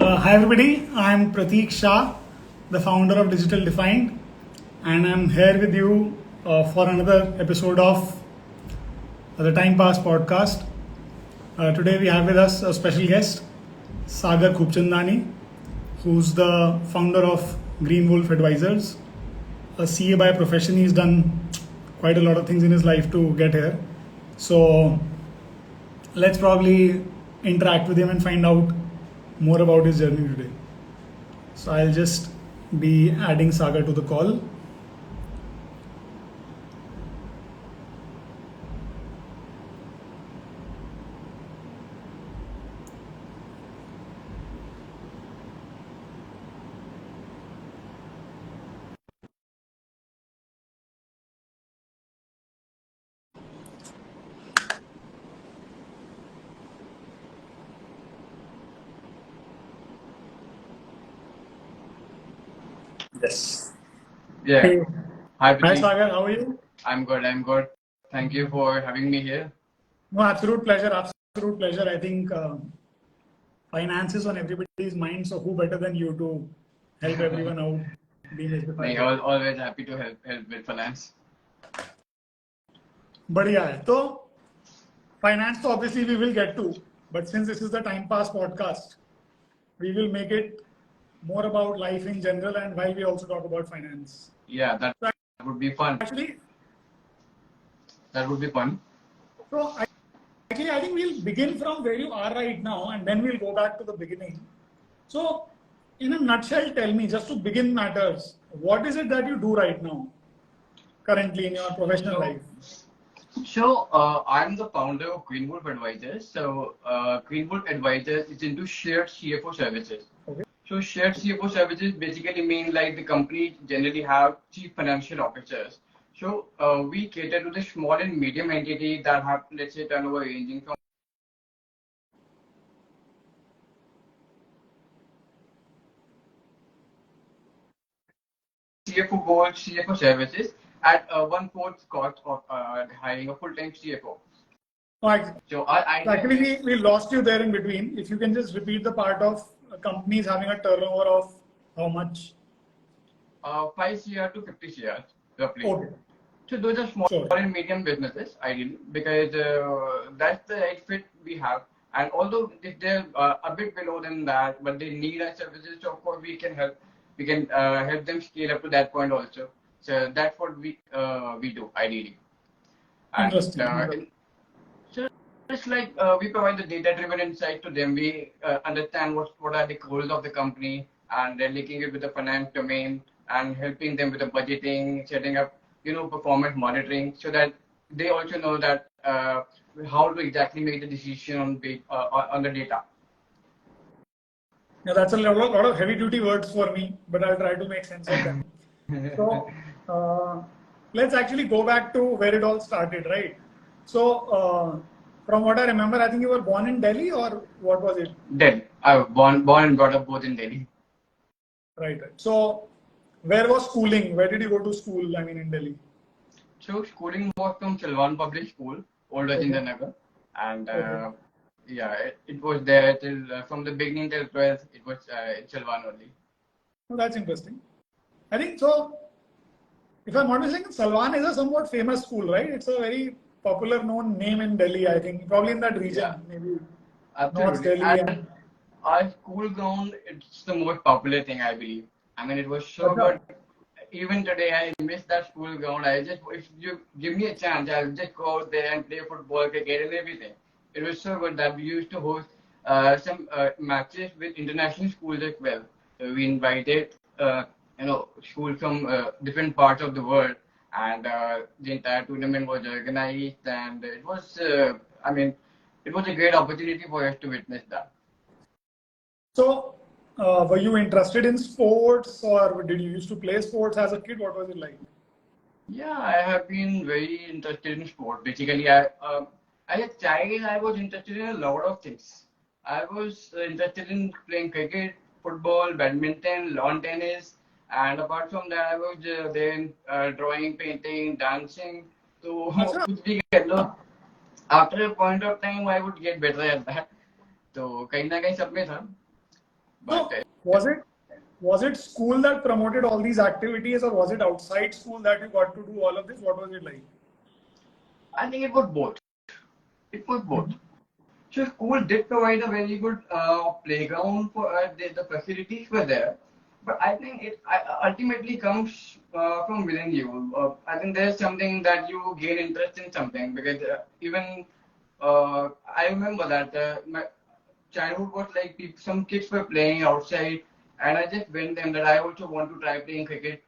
Hi everybody, I'm Prateek Shah, the founder of Digital Defined, and I'm here with you for another episode of the Time Pass podcast. Today we have with us a special guest, Sagar Khubchandani, who's the founder of Green Wolf Advisors. A CA by profession, he's done quite a lot of things in his life to get here. So let's probably interact with him and find out more about his journey today. So I'll just be adding Sagar to the call. Yes. Yeah. Hey. Hi, Hi Prateek. Sagar, how are you? I'm good. I'm good. Thank you for having me here. No, absolute pleasure. Absolute pleasure. I think finance is on everybody's mind, so who better than you to help everyone out demystify it. Always happy to help with finance. बढ़िया है तो finance तो obviously we will get to, but since this is the Time Pass podcast, we will make it more about life in general and while we also talk about finance. Yeah, that would be fun. Actually, That would be fun. so I think we'll begin from where you are right now and then we'll go back to the beginning. So, in a nutshell, tell me, just to begin matters, what is it that you do right now, currently in your professional life? So, I'm the founder of Green Wolf Advisors. So, Green Wolf Advisors is into shared CFO services. Okay. So, shared CFO services basically mean like the company generally have chief financial officers. So, we cater to the small and medium entity that have, let's say, turnover ranging from CFO goals, CFO services at one-fourth cost of hiring a full-time CFO. Oh, So actually, we lost you there in between. If you can just repeat the part of companies having a turnover of how much? 5 CR to 50 CR roughly. Okay. So those are small Sure. and medium businesses, ideally, because that's the right fit we have. And although if they're a bit below than that, but they need our services, so of course we can help. We can help them scale up to that point also. So that's what we do ideally. And Interesting. so it's like we provide the data-driven insight to them. We understand what are the goals of the company, and then linking it with the finance domain and helping them with the budgeting, setting up performance monitoring, so that they also know that how to exactly make the decision on the data. Now, that's a lot of heavy duty words for me, but I'll try to make sense of them. So, let's actually go back to where it all started, right? So, from what I remember, I think you were born in Delhi, or what was it? Delhi. I was born and brought up both in Delhi. Right. So, where was schooling? Where did you go to school? I mean, in Delhi. So schooling was from Chalwan Public School, Old Rajendra, and yeah, it was there till from the beginning till 12th. It was in Chalwan only. Oh, that's interesting. I think so. If I'm not mistaken, Salwan is a somewhat famous school, right? It's a very popular known name in Delhi, I think. Probably in that region, Yeah, maybe North absolutely. Delhi. And our school ground, it's the most popular thing, I believe. I mean, it was so Okay. good. Even today, I miss that school ground. If you give me a chance, I'll just go out there and play football, cricket, and everything. It was so good that we used to host some matches with international schools as well. So we invited, schools from different parts of the world, and the entire tournament was organized, and it was, it was a great opportunity for us to witness that. So, were you interested in sports, or did you used to play sports as a kid? What was it like? Yeah, I have been very interested in sport. Basically, as a child, I was interested in a lot of things. I was interested in playing cricket, football, badminton, lawn tennis, and apart from that, I was then drawing, painting, dancing. So, Achha. कुछ भी कर लो. After a point of time, I would get better at that. तो कहीं ना कहीं सब में था. But So was it school that promoted all these activities, or was it outside school that you got to do all of this? What was it like? I think it was both. It was both. Mhm. So school did provide a very good playground for the facilities were there, but I think it ultimately comes from within you. I think there's something that you gain interest in something because even I remember that my childhood was like some kids were playing outside, and I just went them that I also want to try playing cricket,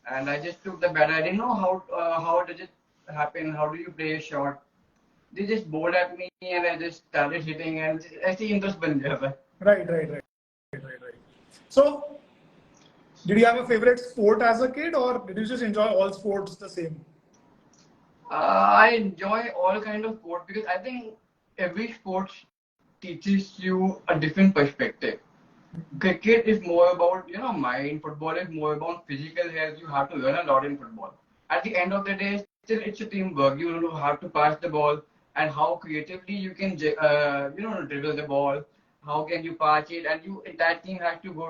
and I just took the bat. I didn't know how does it happen? How do you play a shot? They just bowled at me and I just started hitting and ऐसे ही interest बन गया था. Right. So, did you have a favorite sport as a kid, or did you just enjoy all sports the same? I enjoy all kind of sport because I think every sport teaches you a different perspective. Cricket is more about mind. Football is more about physical health. You have to learn a lot in football. At the end of the day, still it's a teamwork. You have to pass the ball and how creatively you can dribble the ball. How can you pass it? And that team has to go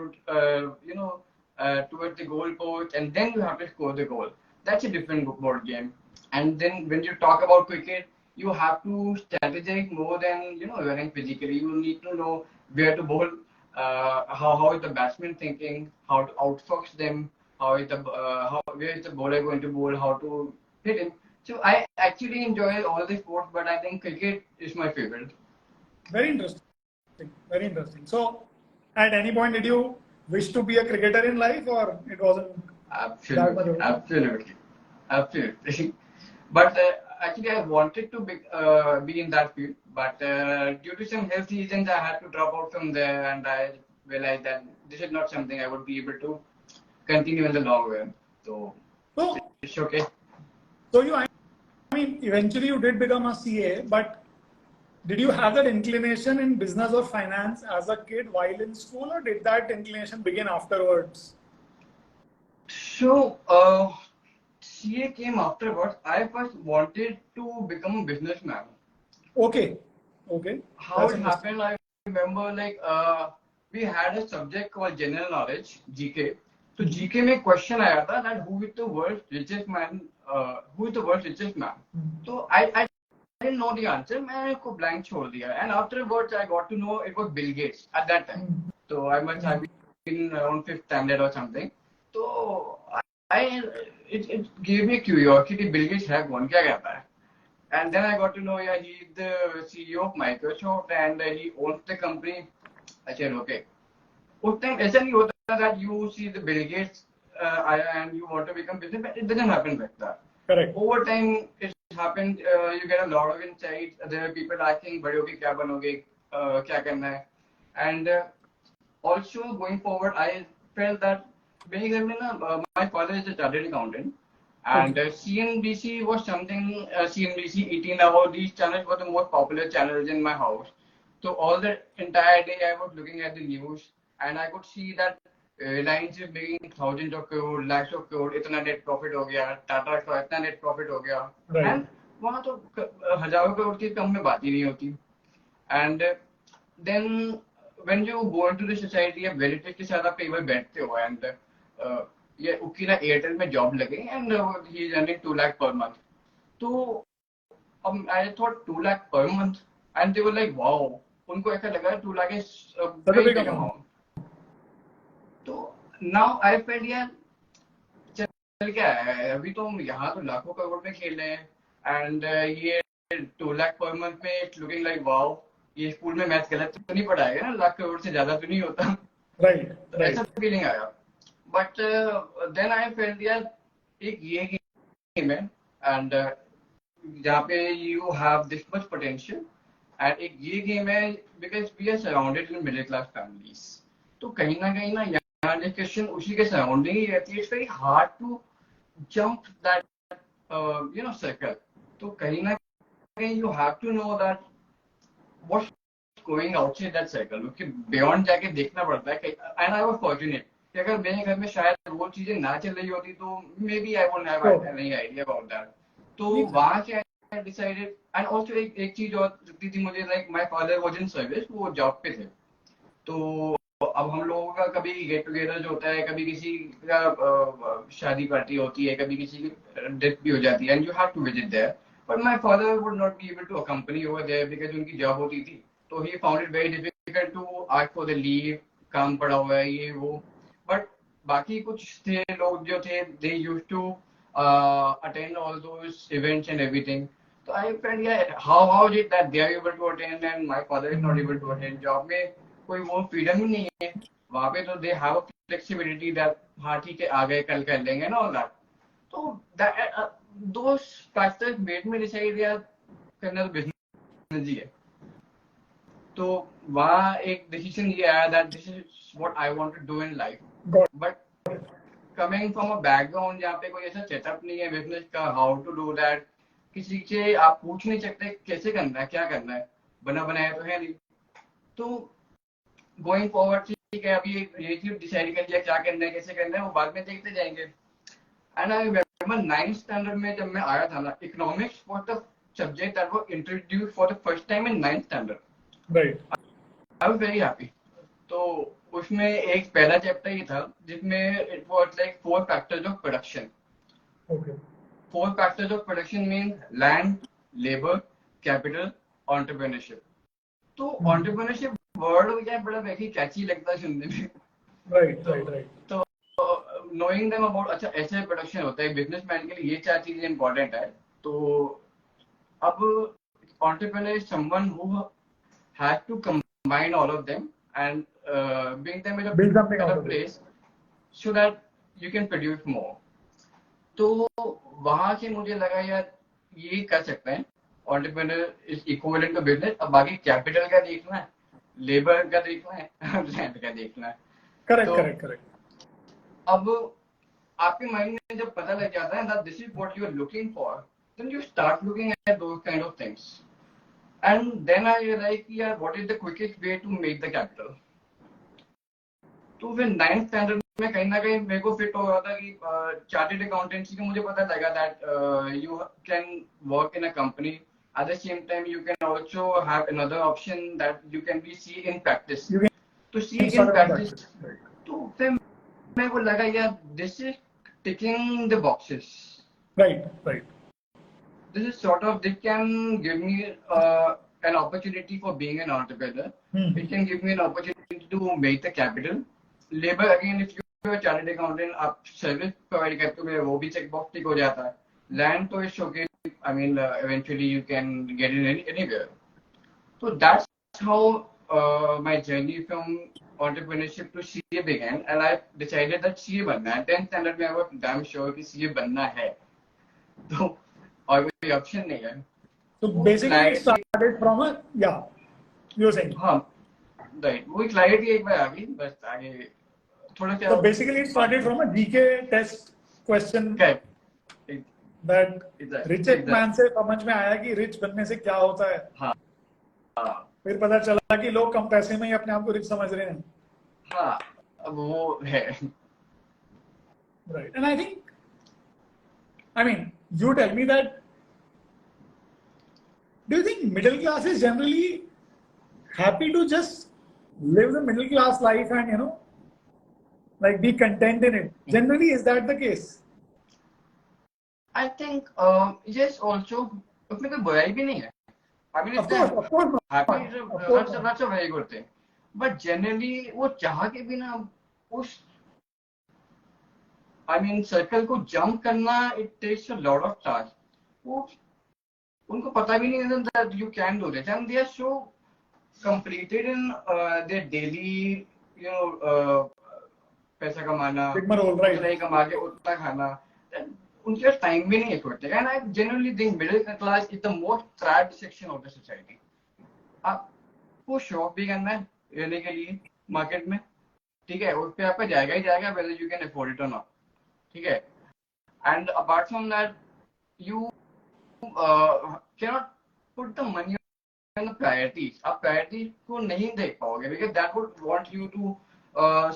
towards the goal post, and then you have to score the goal. That's a different board game. And then when you talk about cricket, you have to strategize more than running physically. You need to know where to bowl, how is the batsman thinking, how to outfox them, how is the where is the bowler going to bowl, how to hit him. So I actually enjoy all the sports, but I think cricket is my favorite. Very interesting. Very interesting. So, at any point, did you wish to be a cricketer in life, or it wasn't that much Absolutely, of a... absolutely. But actually, I wanted to be in that field, but due to some health reasons, I had to drop out from there, and I realized that this is not something I would be able to continue in the long run. So So, it's okay. so eventually you did become a CA, but did you have that inclination in business or finance as a kid while in school, or did that inclination begin afterwards? So CA came afterwards. I first wanted to become a businessman. Okay, okay, How that's it interesting. happened, I remember like we had a subject called general knowledge, GK. So Mhm. GK में question आया था that who is the world's richest man? Who is the world's richest man? Mhm. So I didn't know the answer. मैंने उसको blank छोड़ दिया. And afterwards I got to know it was Bill Gates at that time. Mhm. So I must have been around fifth standard or something. So I it gave me curiosity. Bill Gates है कौन क्या कहता है? And then I got to know, yeah, he's the CEO of Microsoft and he owns the company. I said, okay. उस time ऐसा नहीं होता that you see the Bill Gates and you want to become businessman. It doesn't happen like that. Correct. Over time, it happened. You get a lot of insights. There are people asking, बड़े होके क्या बनोगे, क्या करना है, and also going forward, I felt that being my father is a chartered accountant, and Okay. CNBC was something. CNBC, 18 Hour, these channels were the most popular channels in my house. So all the entire day I was looking at the news, and I could see that Reliance is making thousands of crore, lakhs of crore, इतना net profit हो गया, Tata का इतना net profit हो गया, Right. and वहाँ तो हजारों करोड़ की कम में बात ही नहीं होती. And then when you go into the society अब relatives के साथ आप कई बार बैठते हो and ये उसकी ना एयरटेल में जॉब लगे and he is earning 2 lakh per month. तो I thought 2 lakh per month and they were like wow. उनको ऐसा लगा 2 lakh is a Such a very big big amount. amount. तो now I felt यार चल क्या है अभी तो हम यहाँ तो लाखों करोड़ में खेल रहे हैं and ये 2 lakh per month में it's looking like wow. ये स्कूल में मैथ गलत तो नहीं पढ़ाएगा ना, लाख करोड़ से ज्यादा तो नहीं होता. Right. तो Right. ऐसा फीलिंग आया. बट देन आई फेल्ट यार एक ये गेम है एंड जहाँ पे you have this much potential and एक ये गेम है because we are surrounded in middle class families. तो कहीं ना यहाँ डिस्कशन उसी के सराउंडिंग ही रहती है. It's very hard to jump that circle. तो कहीं ना कहीं you have to know that what's going outside that circle. उसके बियॉन्ड जाके देखना पड़ता है. एंड आई वाज फॉर्चुनेट कि अगर मेरे घर में शायद वो चीजें ना चल रही होती तो maybe I wouldn't have any idea about that. तो वहां से आई डिसाइडेड. एंड ऑल्सो एक चीज और लगती थी मुझे, like my father was in service, वो जॉब पे थे. तो अब हम लोगों का कभी गेट टुगेदर जो होता है, कभी किसी का शादी पार्टी होती है, कभी किसी की डेथ भी हो जाती है, and you have to visit there, but my father would not be able to accompany over there because उनकी जॉब होती थी, तो he found it very difficult to ask for the leave, काम पड़ा हुआ है ये वो। बट बाकी कुछ थे लोग जो थे, they use to attend all those events and everything. So I felt, yeah, how is it that they are able to attend and my father is not able to attend? Job में कोई वो freedom ही नहीं है वहाँ पे, तो they have a flexibility that हाँ ठीक है आ गए कल कर लेंगे and all that. तो that those factors made me decide यार करना तो business ही है. तो वहाँ एक decision ये आया that this is what I want to do in life. But coming from a background जहाँ पे कोई ऐसा सेटअप नहीं है बिजनेस का, हाउ टू डू दैट, किसी से आप पूछ नहीं सकते कैसे करना है, क्या करना है, बना बनाया तो है नहीं. तो गोइंग फॉरवर्ड ठीक है, अभी ये चीज डिसाइड कर लिया क्या करना है कैसे करना है, वो बाद में देखते जाएंगे. And I remember 9th standard में जब मैं आया था ना, economics was the subject that was introduced for the first time in 9th standard. Right. I was very happy. तो उसमें एक पहला चैप्टर ही था जिसमें it was like 4 factors of production. Okay. 4 factors of production mean land, labour, capital, entrepreneurship. तो entrepreneurship word हो जाए बड़ा वैसे कैची लगता है सुनने में. Right right right. तो नोइंग देम अबाउट, अच्छा ऐसे प्रोडक्शन होता है, बिजनेसमैन के लिए ये 4 चीजें इंपॉर्टेंट है. तो अब entrepreneur is someone who has to combine all of them and bring them in build something a out of place so that you can produce more. तो वहां से मुझे लगा यार ये कर सकते हैं, entrepreneur is equivalent to business. अब बाकी कैपिटल का देखना है, लेबर का देखना है, लैंड का देखना है. Correct correct correct. अब आपके माइंड में जब पता लग जाता है that this is what you are looking for, then you start looking at those kind of things. And then I realized यार what is the quickest way to make the capital. तो फिर 9th standard में कहीं ना कहीं मेरे को fit हो रहा था कि चार्टेड अकाउंटेंसी का मुझे पता लगा that you can work in a company, at the same time you can also have another option that you can be C in practice. तो सी इन प्रैक्टिस, तो फिर मेरे को लगा यार this is ticking the boxes. Right right. This is sort of, this can give me an opportunity for being an entrepreneur. It can give me an opportunity to make the capital. Labor, again, if you are a chartered accountant, आप service provide करते हो, वो भी check box tick हो जाता है. Land तो is okay. I mean, eventually you can get it anywhere. So that's how my journey from entrepreneurship to CA began, and I decided that CA बनना है. 10th standard में I was damn sure कि CA बनना है. तो और कोई option नहीं है. So basically it started from a, yeah, you were saying. हाँ राइट, वो क्लैरिटी एक बार आ गई, बस आगे थोड़ा क्या. So basically it started from a GK test question that rich man से समझ में आया कि रिच बनने से क्या होता है. हाँ. फिर पता चला कि लोग कम पैसे में ही अपने आप को रिच समझ रहे हैं. हाँ अब वो है. Right. And I think, I mean, you tell me that, do you think middle class is generally happy to just live the middle class life and, you know, like be content in it? Generally, is that the case? I think yes, also उसमें कोई बुराई भी नहीं है. I mean, of course happy, that's a very good thing. But generally वो चाह के भी ना उस I mean, सर्कल को जंप करना, it takes a lot of time. वो उनको पता भी नहीं है that you can do this, and they are so completed in their daily, you know, पैसा कमाना, उतना ही कमा के उतना खाना, उनके पास टाइम भी नहीं है छोड़ते. And I genuinely think middle class is the most trapped section of the society. आपको शॉप भी करना है रहने के लिए मार्केट में, ठीक है, उस पे आपका जाएगा ही जाएगा whether you can afford it or not. ठीक है. And apart from that, you cannot put the money on the priorities. आप priorities को नहीं देख पाओगे because that would want you to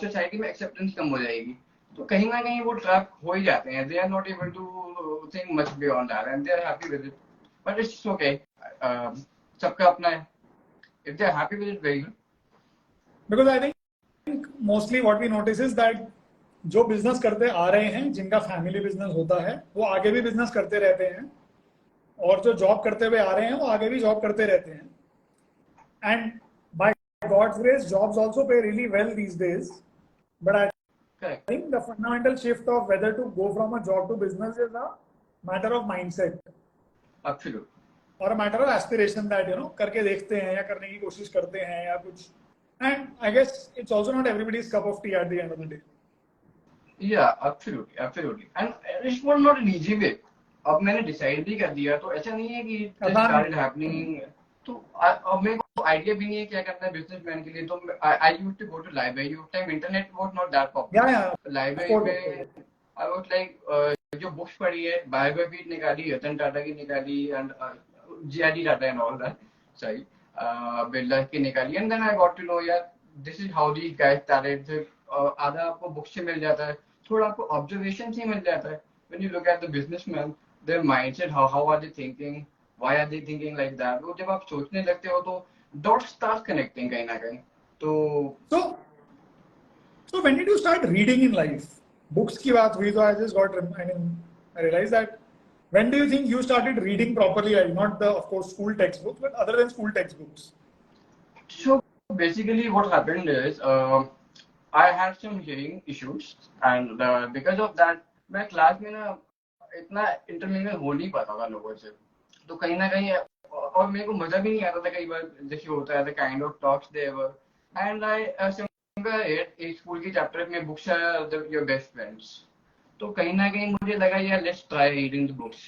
society में acceptance कम हो जाएगी. तो कहीं ना कहीं वो ट्रैप हो ही जाते हैं. They are not able to think much beyond that and they are happy with it. But it's okay. सबका अपना है. If they are happy with it, very good. Because I think mostly what we notice is that जो business करते आ रहे हैं, जिनका family business होता है, वो आगे भी बिजनेस करते रहते हैं, और जो जॉब करते हुए आ रहे हैं वो आगे भी जॉब करते रहते हैं. And by God's grace jobs also pay really well these days, but I Correct. think the fundamental shift of whether to go from a job to business is a matter of mindset Absolutely. or a matter of aspiration that करके देखते हैं या करने की कोशिश करते हैं या कुछ. And I guess it's also not everybody's cup of tea at the end of the day. Yeah, absolutely, absolutely. And it was not an easy way. अब मैंने डिसाइड भी कर दिया, तो ऐसा नहीं है कि it just started happening. तो अब मेरे को आइडिया भी नहीं है क्या करना है बिजनेसमैन के लिए. तो I used to go to library. उस time internet was not that popular. Yeah. Library में I was like जो बुक्स पढ़ी है, बायोग्राफी निकाली, रतन टाटा की निकाली, and GRD Tata and all that, सही, बिरला की निकाली, and then I got to know यार this is how these guys started. आधा आपको बुक से मिल जाता है, थोड़ा आपको ऑब्जर्वेशन से मिल जाता है. When you look at the businessman, their mindset, how are they thinking, why are they thinking like that, वो जब आप सोचने लगते हो तो डॉट्स स्टार्ट कनेक्टिंग कहीं ना कहीं. तो So when did you start reading in life? Books की बात हुई तो I just got, I mean, I realized that when do you think you started reading properly, like not the, of course, school textbooks, but other than school textbooks? So basically what happened is I had some hearing issues, and because of that मैं class में ना इतना intermingle हो नहीं पाता था लोगों से. तो कहीं ना कहीं और मेरे को मजा भी नहीं आता था कई बार, जैसे होता है the kind of talks they were. And I एक स्कूल की चैप्टर में books are your best friends. तो कहीं ना कहीं मुझे लगा यार let's try reading the books.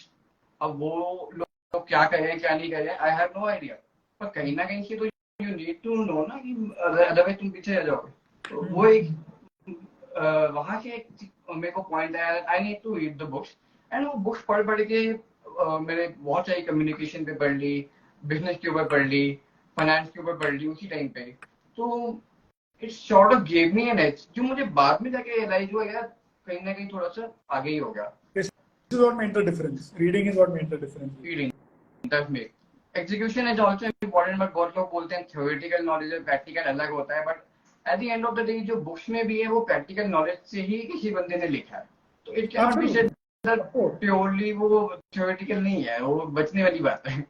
अब वो लोग क्या करें क्या नहीं करें, आई हैव नो आइडिया. पर कहीं ना कहीं से तो यू नीड टू नो ना, कि अदरवाइज तुम पीछे रह जाओगे. तो वो एक वहां से मेरे को पॉइंट आया, I need to read the books. And वो बुक्स पढ़ पढ़ के मैंने बहुत सारी कम्युनिकेशन पे पढ़ ली, बिजनेस के ऊपर पढ़ ली, फाइनेंस के ऊपर पढ़ ली उसी टाइम पे. तो it sort of gave me an edge, जो मुझे बाद में जाके रियलाइज हुआ यार कहीं ना कहीं थोड़ा सा आगे ही हो गया. This is what made the difference. Reading is what made the difference. Reading does make. Execution is also important, but बहुत लोग बोलते हैं theoretical knowledge और practical अलग होता है. But at the end of the day जो books में भी है वो practical knowledge से ही किसी बंदे ने लिखा है. तो it cannot be said that purely वो theoretical नहीं है, वो बचने वाली बात है.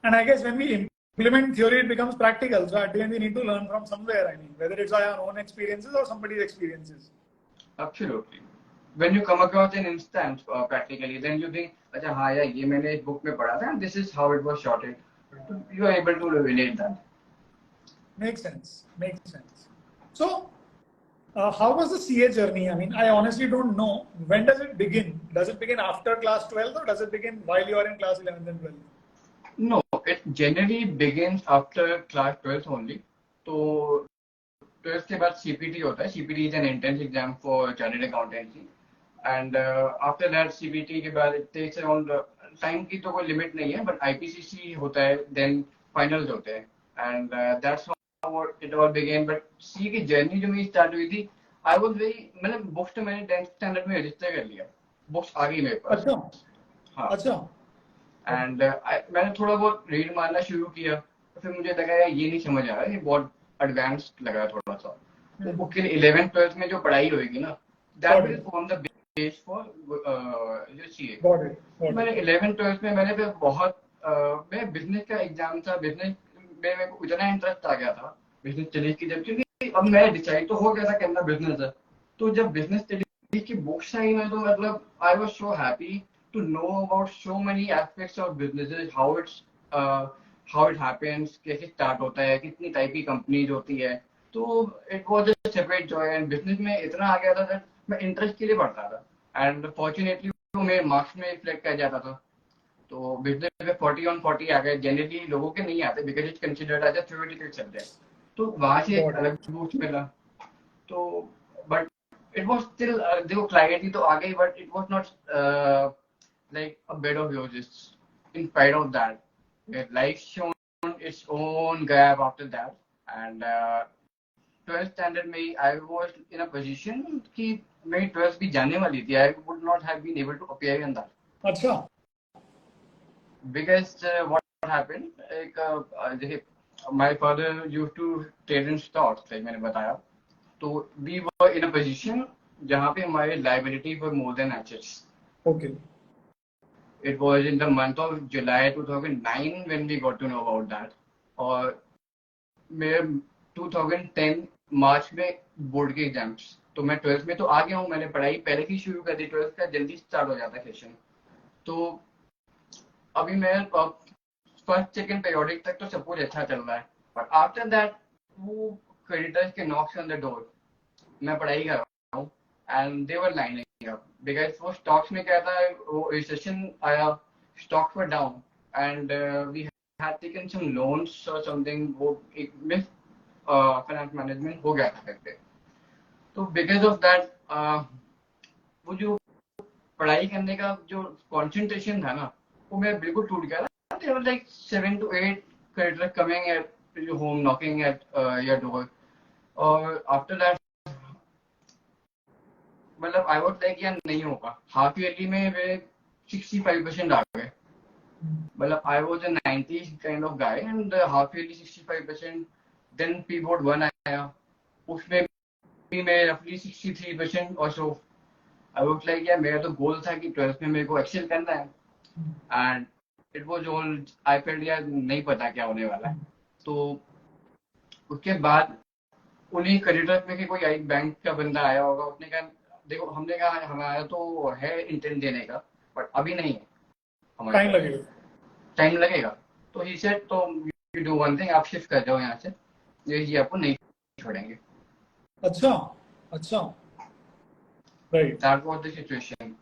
And I guess when we implement theory, it becomes practical. So at the end, we need to learn from somewhere. I mean, whether it's our own experiences or somebody's experiences. Absolutely. When you come across an instance practically, then you think, अच्छा हाँ यार ये मैंने इस book में पढ़ा था, and this is how it was shorted. You are able to relate that. Makes sense. Makes sense. So, how was the CA journey? I mean, I honestly don't know. When does it begin? Does it begin after class 12th or does it begin while you are in class 11th and 12th? No, it generally begins after class 12th only. तो 12th के बाद CPT होता है. CPT is an entrance exam for chartered accountancy. And after that CPT के बाद it takes around time की तो कोई लिमिट नहीं है, but IPCC होता है, then finals होते हैं, and that's how it all began. But C की जर्नी जो मेरी स्टार्ट हुई थी, I was very, मतलब बुक्स तो मैंने 10th स्टैंडर्ड में रजिस्टर कर लिया, बुक्स आ गई मेरे पास. अच्छा. हाँ. अच्छा. एंड मैंने थोड़ा बहुत रीड मारना शुरू किया, तो फिर मुझे लगा यार ये नहीं समझ आ रहा है, ये बहुत एडवांस्ड लगा थोड़ा सा. वो बुक के लिए 11th 12th में जो पढ़ाई होगी ना, that will form the base for जो सीए. मैंने 11th 12th में मैंने फिर बहुत मैं बिजनेस का एग्जाम था, बिजनेस में मेरे को इतना इंटरेस्ट आ गया था बिजनेस स्टडीज की, जब क्योंकि अब मैं डिसाइड तो हो गया था करना बिजनेस है. तो जब बिजनेस स्टडीज की बुक्स आई ना, तो मतलब I was so happy to know about so many aspects of businesses, how it happens, कैसे start होता है, कितनी टाइप की कंपनीज होती है. तो it was a separate joy, and business में इतना आ गया था that मैं इंटरेस्ट के लिए पढ़ता था, and fortunately वो मेरे मार्क्स में रिफ्लेक्ट कर जाता था. तो बिजनेस में 40 on 40 आ गए. जनरली लोगों के नहीं आते because it's considered as a theoretical subject. तो वहां से एक अलग बूस्ट मिला. तो बट इट वाज स्टिल देखो क्लैरिटी तो आ गई, but it was not like a bed of roses. In spite of that, life shown its own gap after that, and 12th standard में I was in a position कि मेरी 12th भी जाने वाली थी. I would not have been able to appear in that. अच्छा. Because what happened, like my father used to trade in stocks, like मैंने बताया. तो we were in a position जहाँ पे हमारे liability were more than assets. Okay. It was in the month of July 2009 when we got to know about that. और मेरे 2010 मार्च में board के एग्जाम्स, तो मैं 12th में तो आ गया हूँ, मैंने पढ़ाई पहले ही शुरू कर दी, 12th का जल्दी स्टार्ट हो जाता है सेशन. तो अभी मैं फर्स्ट सेकंड पीरियोडिक तक तो सब कुछ अच्छा चल रहा है, बट आफ्टर दैट वो क्रेडिटर्स के नॉक्स ऑन द डोर, मैं पढ़ाई कर रहा हूँ and they were lining up because वो स्टॉक्स में क्या था, वो रिसेशन आया, stocks were down and we had taken some loans और समथिंग, वो एक मिस फाइनेंस मैनेजमेंट हो गया था करके. तो बिकॉज ऑफ दैट वो जो पढ़ाई करने का जो कंसंट्रेशन था ना, वो मेरा बिल्कुल टूट गया था. There were like 7 to 8 creditors coming at your home, knocking at your door. और after that, मतलब I was like यार नहीं होगा. हाफ ईयरली में वे 65% आ गए. मतलब I was a 90s kind of guy and half yearly 65%. Then P board 1 आया, उसमें भी मैं roughly 63% और so. I was like यार मेरा तो गोल था कि 12th में मेरे को एक्सेल करना है. And it was all I felt यार नहीं पता क्या होने वाला है. तो उसके बाद उन्हीं क्रेडिटर्स में कि कोई एक बैंक का बंदा आया होगा, उसने कहा देखो, हमने कहा हमारा तो है इंटेंट देने का, बट अभी नहीं है, टाइम लगेगा. तो ही सेड तो यू डू वन थिंग, आप शिफ्ट कर जाओ यहाँ से, ये आपको नहीं छोड़ेंगे. अच्छा अच्छा, right. That was the situation.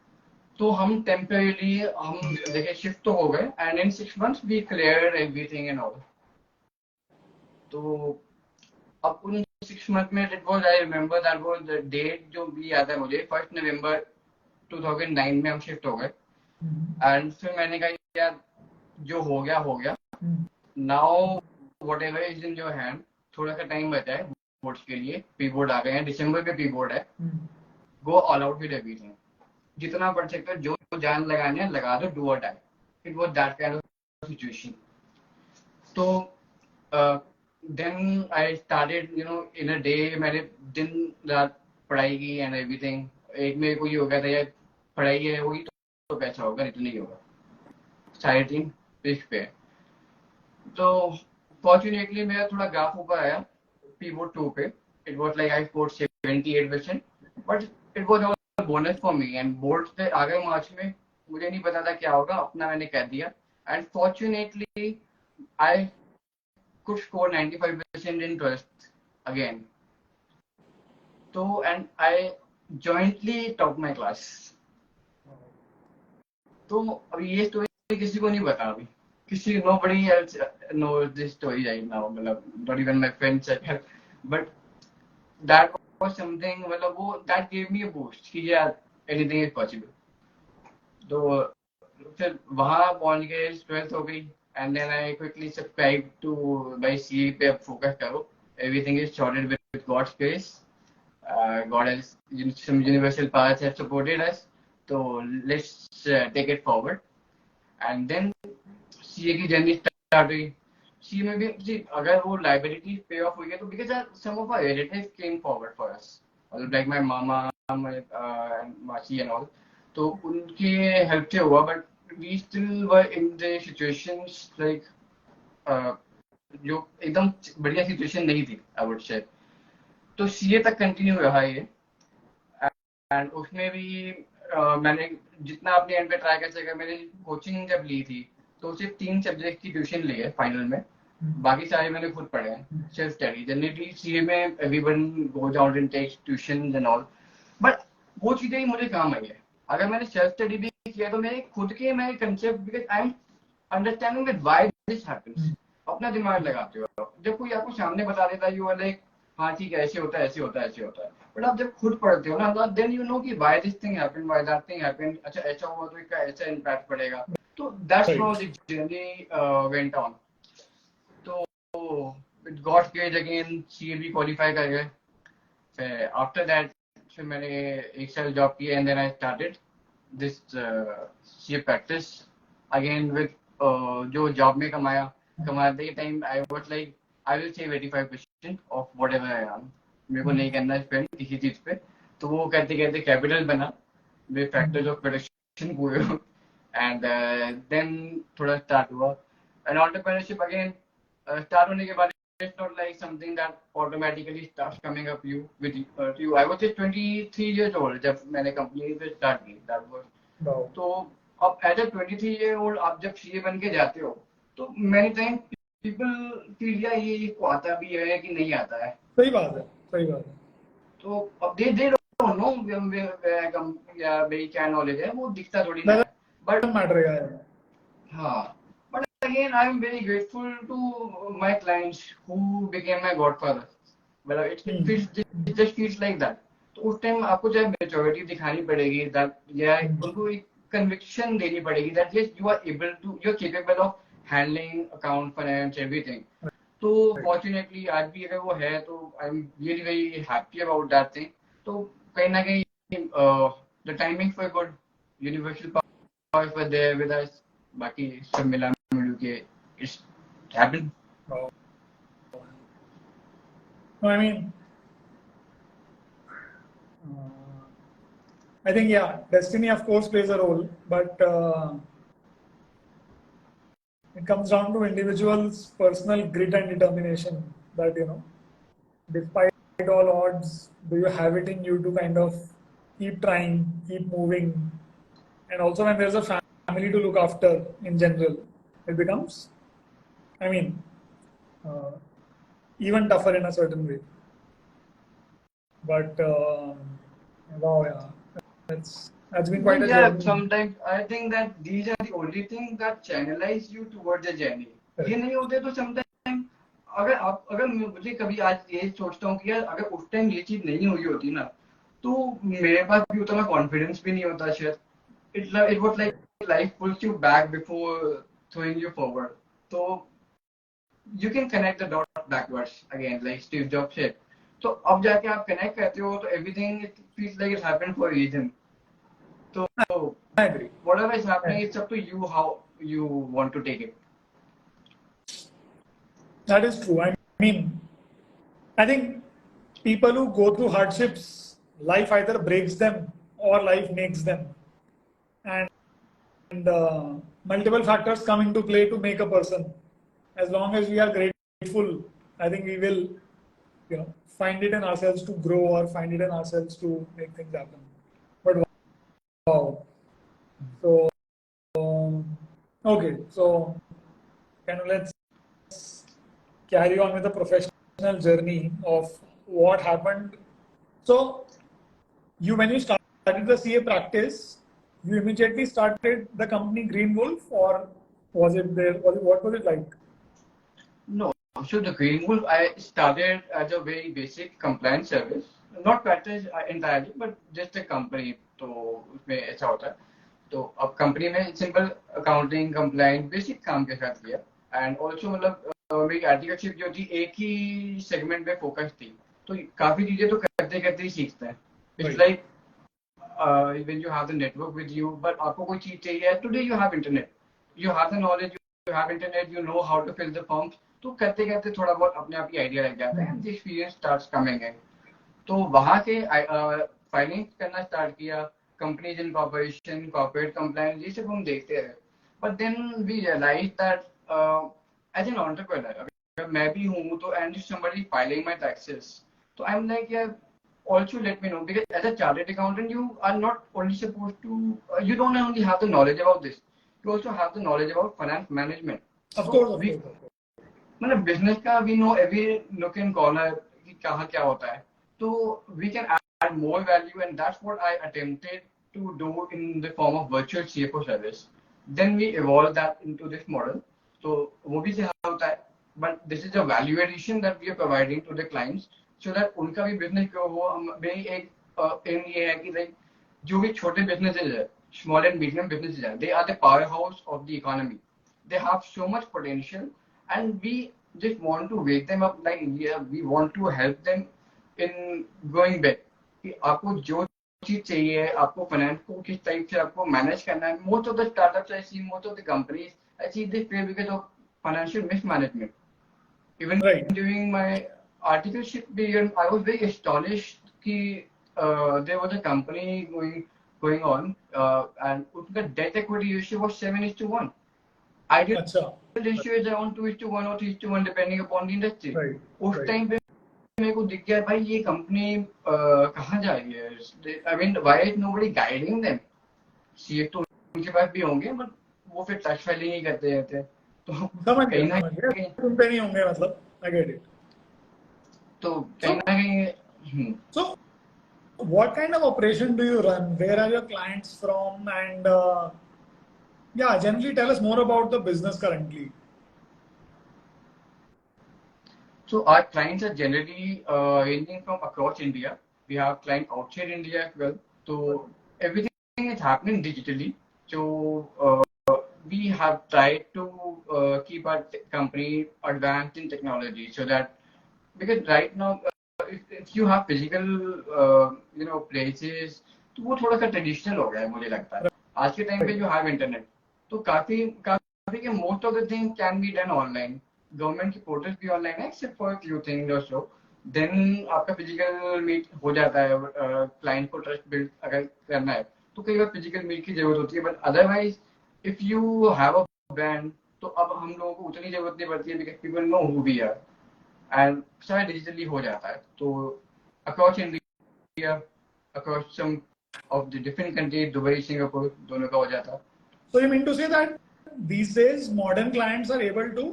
तो हम टेम्परेली हम देखिए शिफ्ट तो हो गए and in 6 months we clear everything and all. तो अब उन 6 months में it was, I remember that was the date जो भी याद है मुझे, 1 नवंबर 2009 में हम शिफ्ट हो गए. एंड फिर मैंने कहा यार जो हो गया हो गया, now whatever is in your hand, थोड़ा सा टाइम बचा है बोर्ड्स के लिए, पी बोर्ड आ गए हैं, दिसंबर में पी बोर्ड है, go all out with everything, जितना बढ़ सकता है, जो जान लगाने हैं लगा दो, do or die. It was that kind of situation. तो then I started, you know, in a day मैंने दिन रात पढ़ाई की एंड एवरीथिंग. एक मेरे को ये हो गया था यार पढ़ाई है होगी तो पैसा होगा, नहीं तो नहीं होगा. सारे दिन रिस्क पे. तो फॉर्चुनेटली मेरा थोड़ा ग्राफ ऊपर आया पीबोर्ड 2 पे. It was like I scored 78%, but it was all bonus for me. And board से आ गए मार्च में, मुझे नहीं पता था क्या होगा, अपना मैंने कह दिया and fortunately I could score 95% in 12th again. So and I jointly topped my class. तो अभी ये स्टोरी किसी को नहीं बता, अभी किसी nobody else knows this story right now, मतलब not even my friends, but that was something, मतलब वो that gave me a boost कि यार anything is possible. तो फिर वहाँ पहुँच गए, 12th हो गई. And then I quickly subscribed to my CA पे अब focus करो. Everything is sorted with God's grace. God has some universal powers have supported us. So let's take it forward. And then CA की journey start हुई. CA में भी अगर वो liabilities pay off हुई है तो because some of our relatives came forward for us, like my mama, my मासी and all. तो उनकी हेल्प से हुआ, but we still were in the situations like जो एकदम बढ़िया सिचुएशन नहीं थी, I would say. तो सीए तक कंटिन्यू रहा ये. एंड उसमें भी मैंने जितना अपने एंड पे ट्राई कर सका. मैंने कोचिंग जब ली थी तो सिर्फ 3 सब्जेक्ट की ट्यूशन ली है फाइनल में, बाकी सारे मैंने खुद पढ़े हैं, सेल्फ स्टडी. जनरली सीए में everyone goes out and takes tuition and all, but वो चीजें ही मुझे काम आई है. अगर मैंने सेल्फ स्टडी भी किया तो मेरे खुद के मैं concept, because I am understanding that why this happens. अपना दिमाग लगाते हो. जब कोई आपको सामने बता देता है, यू आर लाइक हाँ ठीक है, ऐसे होता है ऐसे होता है ऐसे होता है, बट आप जब खुद पढ़ते हो ना, देन यू नो कि why this thing happened, why that thing happened. अच्छा ऐसा हुआ तो इसका ऐसा इम्पैक्ट पड़ेगा. तो that's how the journey went on. तो with God's grace again CA भी क्वालिफाई कर गए. फिर आफ्टर दैट फिर मैंने 1 साल जॉब किया and then I started this CA practice again with जो जॉब में कमाते time I was like I will save 85% of whatever I earn. मेरे को नहीं करना स्पेंड किसी चीज पे, तो वो करते करते कैपिटल बना with factors of production पूरे, and then थोड़ा start हुआ. And entrepreneurship again start होने के बाद it's not like something that automatically starts coming up you with you. I was just 23 years old जब मैंने कंपनी पे start की. That was तो अब एज अ 23 ईयर ओल्ड आप जब सीए बन के जाते हो तो मैनी टाइम पीपल फील या ये को आता भी है कि नहीं आता है. सही बात है, सही बात है. तो अब दे डोंट नो या मेरी क्या नॉलेज है वो दिखता थोड़ी ना है. बट मैटर यार. हाँ, but again I am very grateful to my clients who became my godfather. मतलब it just feels like that. तो उस टाइम आपको चाहे मेच्योरिटी दिखानी पड़ेगी दैट या उनको एक कन्विक्शन देनी पड़ेगी that yes you are able to, you are capable of handling account finance everything. तो फॉर्चुनेटली आज भी अगर वो है तो I am really very happy about that thing. तो कहीं ना कहीं the timing for good universal powers were there with us. बाकी सब मिला मिलू के it's happened. No, I mean, I think yeah, destiny of course plays a role, but it comes down to individuals' personal grit and determination. That despite all odds, do you have it in you to kind of keep trying, keep moving, and also when there's a family to look after in general, it becomes, I mean, even tougher in a certain way. But wow, yeah, that's been quite a journey. Sometimes I think that these are the only things that channelize you towards the journey. ये नहीं होते तो sometimes अगर मुझे कभी आज ये सोचता हूँ कि यार अगर उस टाइम ये चीज नहीं हुई होती ना तो मेरे पास भी उतना कॉन्फिडेंस भी नहीं होता शायद. It was like life pulls you back before throwing you forward. So you can connect the dots backwards again, like Steve Jobs said. तो अब जाके आप कनेक्ट करते हो तो everything it feels like it happened for a reason. So I agree. Whatever is happening, it's up to you how you want to take it. That is true. I mean, I think people who go through hardships, life either breaks them or life makes them, and multiple factors come into play to make a person. As long as we are grateful, I think we will, find it in ourselves to grow or find it in ourselves to make things happen. But wow. So okay, so let's carry on with the professional journey of what happened. So when you started the CA practice, you immediately started the company Green Wolf, or was it there? What was it like? No. So the Green Wolf, I started as a very basic compliance service, not practice entirely, but just a company. तो उसमें ऐसा होता है. तो अब company में simple accounting compliance basic काम के साथ किया. एंड ऑल्सो मतलब मेरी आर्टिकलशिप जो थी एक ही सेगमेंट में फोकस थी. तो काफी चीजें तो करते करते ही सीखते हैं. It's like when you have the network with you, but आपको कोई चीज चाहिए, today you have internet, you have the knowledge, you have internet, you know how to fill the forms. तो करते करते थोड़ा बहुत अपने आप ही आइडिया लग जाता है, and the experience starts coming in. तो वहाँ के फाइलिंग करना स्टार्ट किया, कंपनीज इनकॉर्पोरेशन, कॉर्पोरेट कंप्लायंस, ये सब हम देखते रहे. But then we realise that as an entrepreneur अगर मैं भी हूँ तो and somebody filing my taxes, तो आई एम लाइक यार also let me know, because as a chartered accountant you are not only supposed to you don't only have the knowledge about this, you also have the knowledge about finance management. Of course. मतलब business का we know every nook and corner कि कहाँ क्या होता है, तो we can add more value, and that's what I attempted to do in the form of virtual CFO service. Then we evolved that into this model. तो वो भी सिखा होता है, but this is a value addition that we are providing to the clients so that उनका भी business grow हो. मेरी एक एम ये है कि लाइक जो भी छोटे बिजनेसेस है, स्मॉल एंड मीडियम बिजनेसेस है, they are the powerhouse of the economy. They have so much potential, and we just want to wake them up. Like we want to help them in going back. कि आपको जो चीज चाहिए, आपको finance को किस type से आपको मैनेज करना है. Most of the startups I see, most of the companies I see, they fail because of financial mismanagement. Even during my articleship began. I was very astonished that there was a company going on, and the debt equity ratio was 7:1. Ideal अच्छा, ratio is around 2:1 or 3:1 depending upon the industry. right, उस right. Time पे मेरे को दिख गया भाई ये company कहाँ जा रही है. I mean, why is nobody guiding them? CA तो उनके पास भी होंगे, बट वो फिर टच फाइलिंग ही करते रहते हैं. तो समझ कहीं ना गया कहीं तुम पे नहीं होंगे मतलब. I get it. तो कहीं So, ना कहीं so what kind of operation do you run? Where are your clients from? And yeah, generally tell us more about the business currently. So our clients are generally ranging from across India. We have clients outside India as well. So everything is happening digitally. So we have tried to keep our company advanced in technology, so that because right now if you have physical places, तो वो थोड़ा सा traditional हो गया है मुझे लगता है. आज के टाइम पे Right. जो हैव इंटरनेट, तो काफी काफी के most of the thing can be done online. Government की पोर्टल्स भी ऑनलाइन है एक्सेप्ट फॉर फ्यू थिंग्स और सो. देन आपका फिजिकल मीट हो जाता है. क्लाइंट को ट्रस्ट बिल्ड अगर करना है तो कई बार फिजिकल मीट की जरूरत होती है, but otherwise if you have a brand तो अब हम लोगों को उतनी जरूरत नहीं पड़ती है, because people know who we are and सारा डिजिटली हो जाता है. तो across India, across some of the different countries, Dubai Singapore दोनों का हो जाता है. So you mean to say that these days modern clients are able to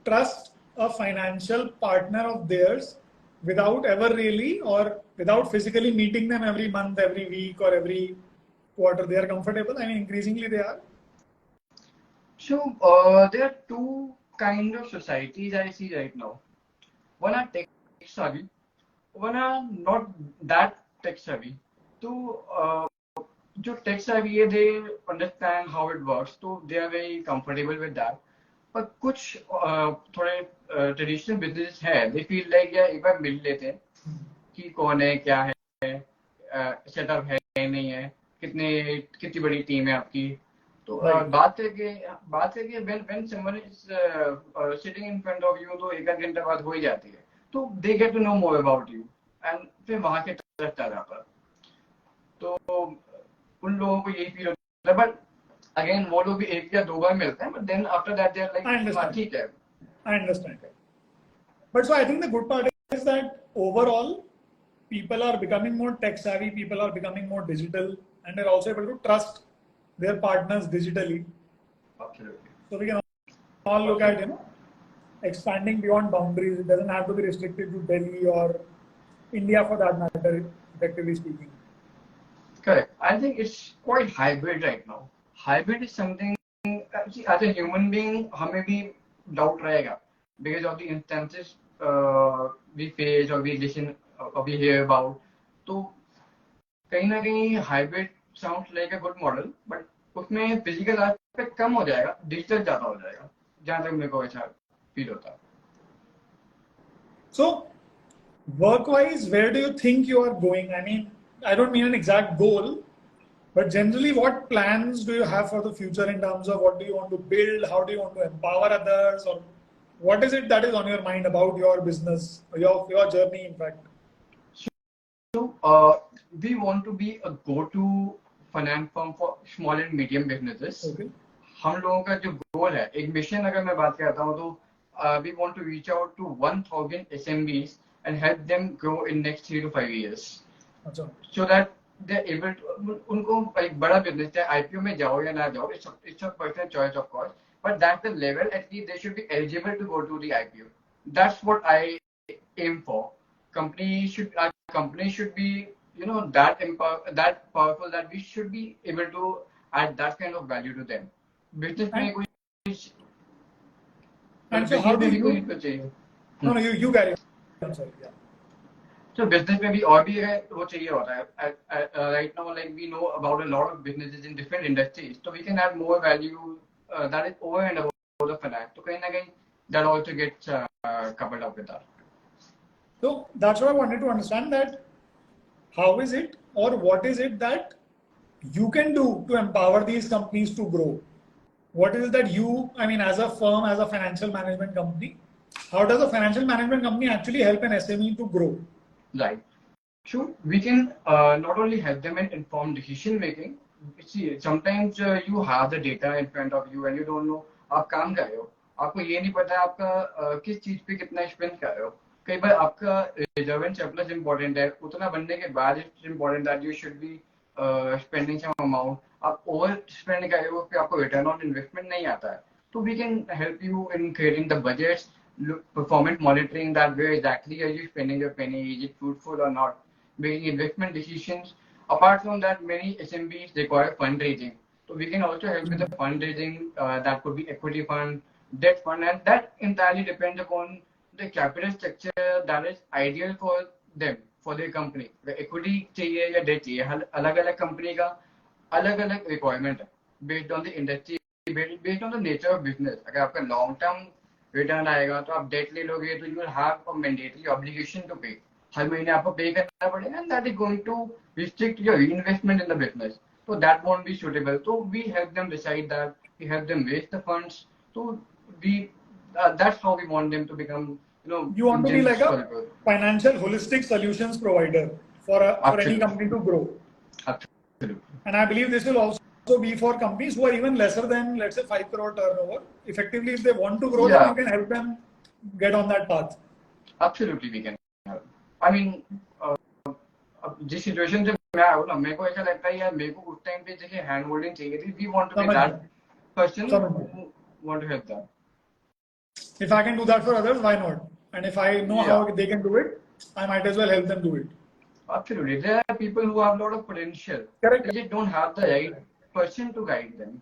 trust a financial partner of theirs without ever really or without physically meeting them every month, every week, or every quarter. They are comfortable. I mean, increasingly they are. So there are two kind of societies I see right now. One are tech savvy, one are not that tech savvy. So जो tech savvy है, they understand how it works, so they are very comfortable with that. पर कुछ थोड़े traditional business है, they feel like यार एक बार मिल लेते हैं कि कौन है, क्या है, सेटअप है नहीं है, कितनी बड़ी टीम है आपकी. तो Right. बात करके when someone is sitting in front of you, तो एक आध घंटा बात हो ही जाती है. तो they get to know more about you and फिर वहां के ट्रस्ट आ जाता है. तो उन लोगों को यही फील होता है. बट अगेन वो लोग भी एक या दो बार मिलते हैं, but then after that they are I like हाँ understand. ठीक है. I understand. But so I think the good part is that overall people are becoming more tech savvy, people are becoming more digital, and they're also able to trust their partners digitally. Absolutely. So we can all look at expanding beyond boundaries. It doesn't have to be restricted to Delhi or India for that matter, effectively speaking. Correct. I think it's quite hybrid right now. Hybrid is something, see, as a human being, हमें भी doubt रहेगा because of the instances we face or we listen or we hear about. तो कहीं ना कहीं hybrid sounds like a good model, but उसमें physical aspect कम हो जाएगा, digital ज़्यादा हो जाएगा, जहाँ तक मेरे को ऐसा feel होता है. So, work-wise, where do you think you are going? I mean, I don't mean an exact goal, but generally, what plans do you have for the future in terms of what do you want to build? How do you want to empower others? Or what is it that is on your mind about your business, your journey, in fact? So we want to be a go-to finance firm for small and medium businesses. Okay. हम लोगों का जो गोल है, एक mission अगर मैं बात करता हूँ, तो we want to reach out to 1,000 SMEs and help them grow in next 3 to 5 years. अच्छा. So that they're able to, उनको एक बड़ा बिजनेस है, IPO में जाओ या ना जाओ, it's a personal choice of course, but that's the level at least they should be eligible to go to the IPO. That's what I aim for. Our company should be that powerful that we should be able to add that kind of value to them. Business में कोई And so how do business में भी you? कोई चाहिए. No, you carry on. I'm sorry. Yeah. So business में भी और भी है, वो चाहिए होता है. Right now, like we know about a lot of businesses in different industries, so we can add more value that is over and above the finance. तो कहीं ना कहीं that also gets coupled up with that. So that's what I wanted to understand, that how is it or what is it that you can do to empower these companies to grow? What is it that you, I mean, as a firm, as a financial management company, how does a financial management company actually help an SME to grow? Right. Sure. We can not only help them in informed decision making. See, sometimes you have the data in front of you and you don't know आप काम कर रहे हो, आपको ये नहीं पता आपका किस चीज पे कितना स्पेंड कर रहे हो. कई बार आपका रिजर्व एंड सरप्लस इम्पोर्टेंट है, उतना बनने के बाद it's important that you should be spending some amount. आप ओवर स्पेंड कर रहे हो, फिर आपको रिटर्न ऑन इन्वेस्टमेंट नहीं आता है. तो we can help you in creating the budgets, performance monitoring, that where exactly are you spending your penny, is it fruitful or not, making investment decisions. Apart from that, many SMBs require fundraising. So we can also help with the fundraising. That could be equity fund, debt fund, and that entirely depends upon the capital structure that is ideal for them, for their company. The equity चाहिए या debt चाहिए, अलग-अलग company का अलग-अलग requirement है, based on the industry, based on the nature of business. अगर आपका long term return आएगा तो आप डेट ले लोगे तो you will have a mandatory obligation to pay. हर महीने आपको पे करना पड़ेगा and that is going to restrict your investment in the business. तो दैट वोंट बी सूटेबल. तो we help them decide that, we help them raise the funds. तो we that's how we want them to become, you want to be like a financial holistic solutions provider for any company to grow. Absolutely. And I believe this will also be for companies who are even lesser than, let's say, 5 crore turnover. Effectively, if they want to grow, then you can help them get on that path. Absolutely, we can help. I mean, जिस situation से मैं आया हूँ ना, मेरे को ऐसा लगता है यार, मेरे को उस टाइम पे जैसे हैंड होल्डिंग चाहिए थी. We want to be that person who want to help them. If I can do that for others, why not? And if I know how they can do it, I might as well help them do it. Absolutely. There are people who have a lot of potential. Correct. They just don't have the right person to guide them.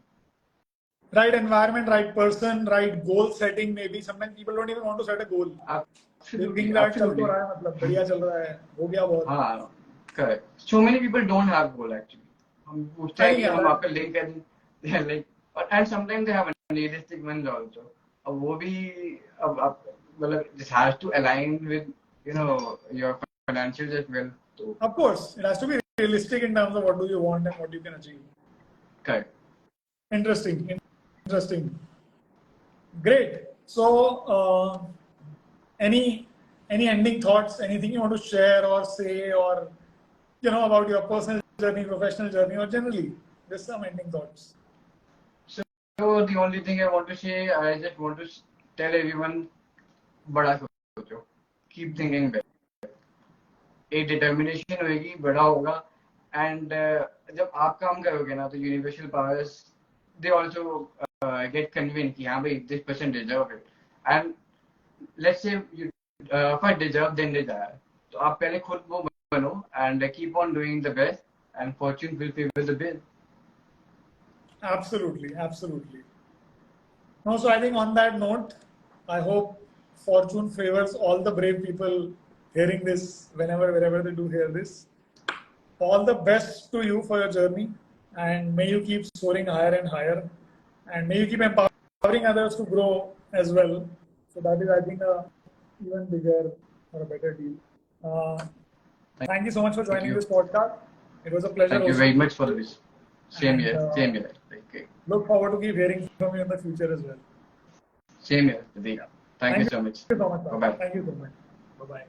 Right environment, right person, right goal setting. Maybe sometimes people don't even want to set a goal. Absolutely. They think that चल तो रहा है, मतलब बढ़िया चल रहा है, हो गया बहुत. हाँ, correct. So many people don't have goal actually. हम पूछते हैं कि हम आपका link करें, they are like, and sometimes they have unrealistic ones also. अब वो भी अब मतलब this has to align with your financials as well. So, of course, it has to be realistic in terms of what do you want and what you can achieve. Correct. Interesting. Great. So, any ending thoughts? Anything you want to share or say, or about your personal journey, professional journey, or generally, just some ending thoughts. So the only thing I want to say, I just want to tell everyone, बड़ा सोचो, keep thinking big. एक determination होगी, बड़ा होगा, and जब आप काम करोगे ना, तो universal powers they also get convinced कि हाँ भाई this person deserve it. And let's say you first deserve then desire. तो आप पहले खुद वो बनो and keep on doing the best, and fortune will favor the best. Absolutely. No, so I think on that note, I hope fortune favors all the brave people hearing this, wherever they do hear this. All the best to you for your journey, and may you keep soaring higher and higher, and may you keep empowering others to grow as well. So that is, I think, a even bigger or a better deal. Thank you so much for joining this podcast. It was a pleasure. Thank you very much for this. Same here. Okay. Look forward to keep hearing from you in the future as well. Same here. Thank you so much. Thank you so much. Bye-bye. Thank you so much. Bye-bye.